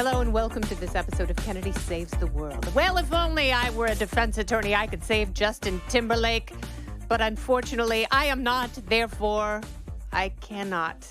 Hello and welcome to this episode of Kennedy Saves the World. Well, if only I were a defense attorney, I could save Justin Timberlake. But unfortunately, I am not. Therefore, I cannot.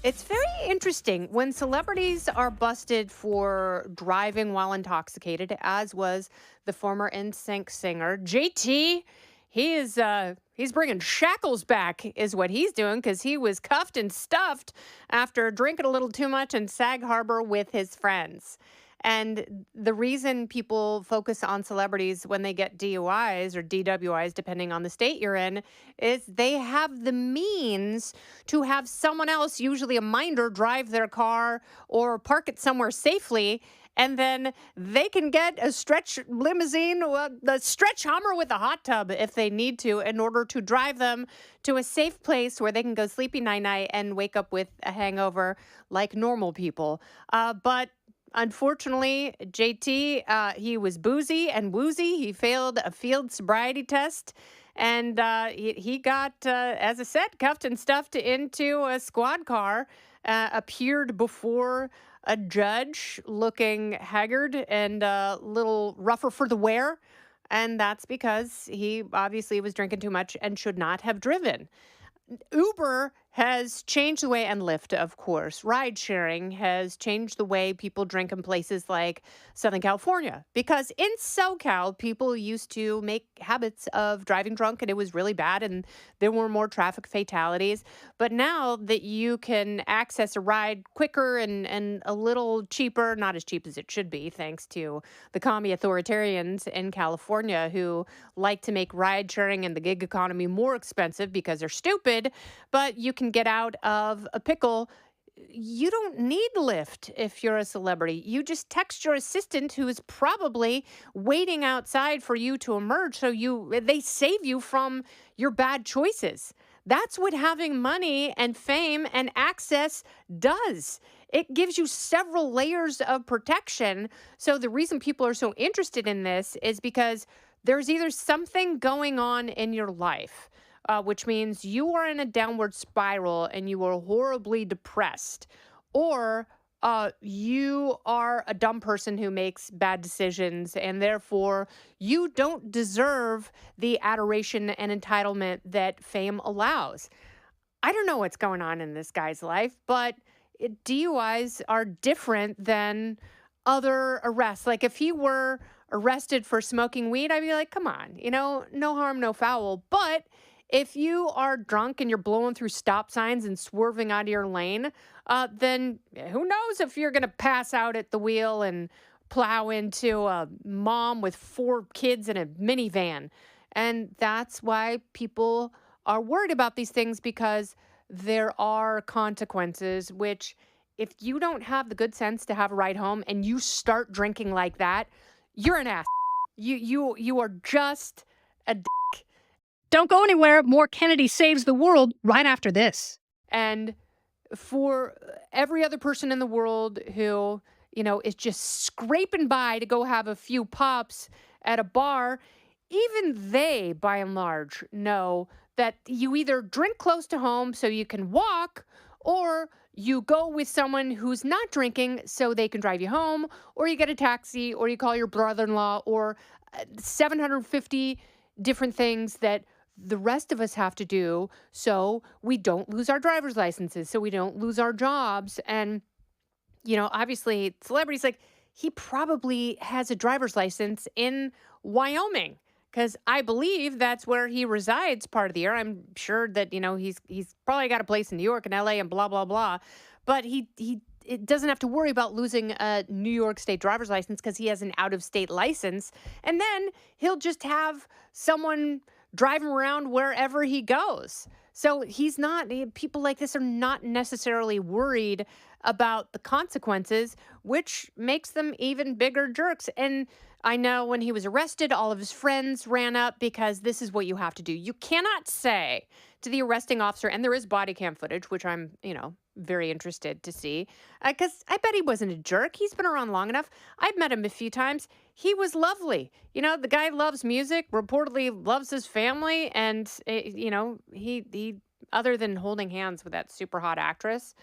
It's very interesting when celebrities are busted for driving while intoxicated, as was the former NSYNC singer JT. He's bringing Shackles back, is what he's doing, because he was cuffed and stuffed after drinking a little too much in Sag Harbor with his friends. And the reason people focus on celebrities when they get DUIs or DWIs, depending on the state you're in, is they have the means to have someone else, usually a minder, drive their car or park it somewhere safely. And then they can get a stretch limousine, the stretch Hummer with a hot tub if they need to, in order to drive them to a safe place where they can go sleepy night-night and wake up with a hangover like normal people. But unfortunately, JT, he was boozy and woozy. He failed a field sobriety test. And he got, as I said, cuffed and stuffed into a squad car, appeared before a judge looking haggard and a little rougher for the wear. And that's because he obviously was drinking too much and should not have driven. Uber has changed the way, and Lyft, of course, ride sharing has changed the way people drink in places like Southern California. Because in SoCal, people used to make habits of driving drunk, and it was really bad, and there were more traffic fatalities. But now that you can access a ride quicker and a little cheaper, not as cheap as it should be, thanks to the commie authoritarians in California who like to make ride sharing and the gig economy more expensive because they're stupid, but you can get out of a pickle. You don't need Lyft if you're a celebrity. You just text your assistant, who is probably waiting outside for you to emerge, so they save you from your bad choices. That's what having money and fame and access does. It gives you several layers of protection. So the reason people are so interested in this is because there's either something going on in your life, which means you are in a downward spiral and you are horribly depressed, or you are a dumb person who makes bad decisions and therefore you don't deserve the adoration and entitlement that fame allows. I don't know what's going on in this guy's life, but DUIs are different than other arrests. Like if he were arrested for smoking weed, I'd be like, come on, no harm, no foul. But if you are drunk and you're blowing through stop signs and swerving out of your lane, then who knows if you're going to pass out at the wheel and plow into a mom with 4 kids in a minivan. And that's why people are worried about these things, because there are consequences, which if you don't have the good sense to have a ride home and you start drinking like that, you're an ass. You are just a Don't go anywhere. More Kennedy Saves the World right after this. And for every other person in the world who, is just scraping by to go have a few pops at a bar, even they, by and large, know that you either drink close to home so you can walk, or you go with someone who's not drinking so they can drive you home, or you get a taxi, or you call your brother-in-law, or 750 different things that the rest of us have to do so we don't lose our driver's licenses, so we don't lose our jobs. And, obviously celebrities, like, he probably has a driver's license in Wyoming, because I believe that's where he resides part of the year. I'm sure that, he's probably got a place in New York and LA and blah, blah, blah. But it doesn't have to worry about losing a New York State driver's license because he has an out-of-state license. And then he'll just have someone drive him around wherever he goes. So people like this are not necessarily worried about the consequences, which makes them even bigger jerks. And I know when he was arrested, all of his friends ran up, because this is what you have to do. You cannot say to the arresting officer, and there is body cam footage, which I'm, very interested to see, because I bet he wasn't a jerk. He's been around long enough. I've met him a few times. He was lovely. The guy loves music, reportedly loves his family, and, he other than holding hands with that super hot actress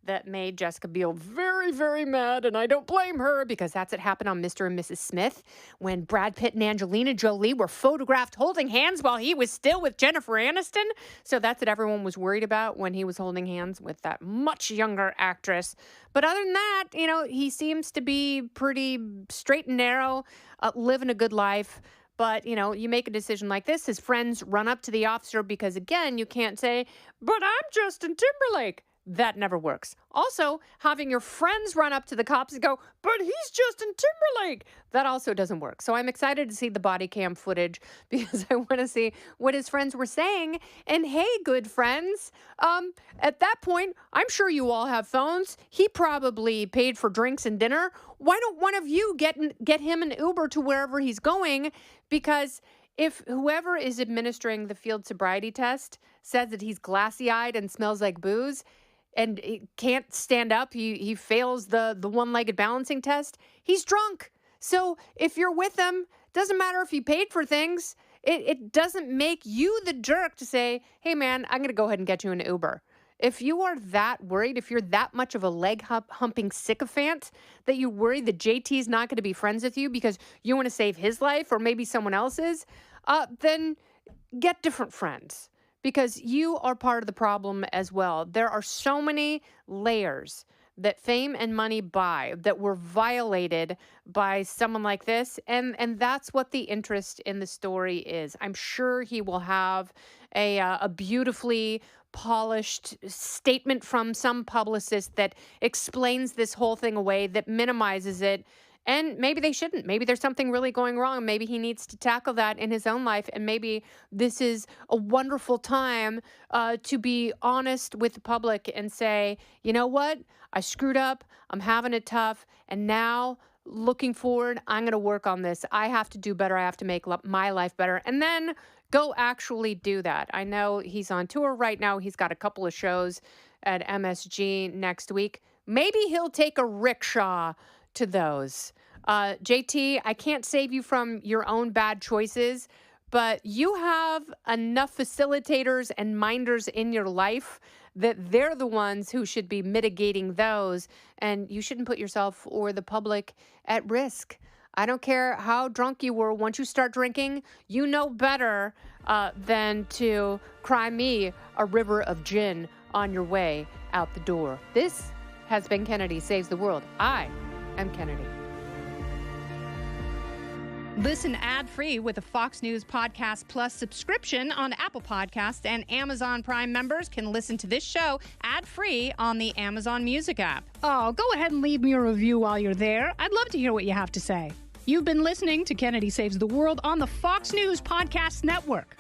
that made Jessica Biel very, very mad, and I don't blame her because that's what happened on Mr. and Mrs. Smith when Brad Pitt and Angelina Jolie were photographed holding hands while he was still with Jennifer Aniston. So that's what everyone was worried about when he was holding hands with that much younger actress. But other than that, he seems to be pretty straight and narrow, living a good life. But, you make a decision like this, his friends run up to the officer because, again, you can't say, but I'm Justin Timberlake. That never works. Also, having your friends run up to the cops and go, but he's Justin Timberlake. That also doesn't work. So I'm excited to see the body cam footage because I want to see what his friends were saying. And hey, good friends, at that point, I'm sure you all have phones. He probably paid for drinks and dinner. Why don't one of you get him an Uber to wherever he's going? Because if whoever is administering the field sobriety test says that he's glassy-eyed and smells like booze, and he can't stand up, he fails the one-legged balancing test, he's drunk. So if you're with him, doesn't matter if he paid for things, it doesn't make you the jerk to say, hey man, I'm going to go ahead and get you an Uber. If you are that worried, if you're that much of a leg-humping sycophant that you worry that JT's not going to be friends with you because you want to save his life or maybe someone else's, then get different friends. Because you are part of the problem as well. There are so many layers that fame and money buy that were violated by someone like this. And that's what the interest in the story is. I'm sure he will have a beautifully polished statement from some publicist that explains this whole thing away, that minimizes it. And maybe they shouldn't. Maybe there's something really going wrong. Maybe he needs to tackle that in his own life. And maybe this is a wonderful time to be honest with the public and say, you know what? I screwed up. I'm having it tough. And now, looking forward, I'm going to work on this. I have to do better. I have to make my life better. And then go actually do that. I know he's on tour right now. He's got a couple of shows at MSG next week. Maybe he'll take a rickshaw to those. JT, I can't save you from your own bad choices, but you have enough facilitators and minders in your life that they're the ones who should be mitigating those, and you shouldn't put yourself or the public at risk. I don't care how drunk you were. Once you start drinking, you know better than to cry me a river of gin on your way out the door. This has been Kennedy Saves the World. I am Kennedy. Listen ad-free with a Fox News Podcast Plus subscription on Apple Podcasts, and Amazon Prime members can listen to this show ad-free on the Amazon Music app. Oh, go ahead and leave me a review while you're there. I'd love to hear what you have to say. You've been listening to Kennedy Saves the World on the Fox News Podcast Network.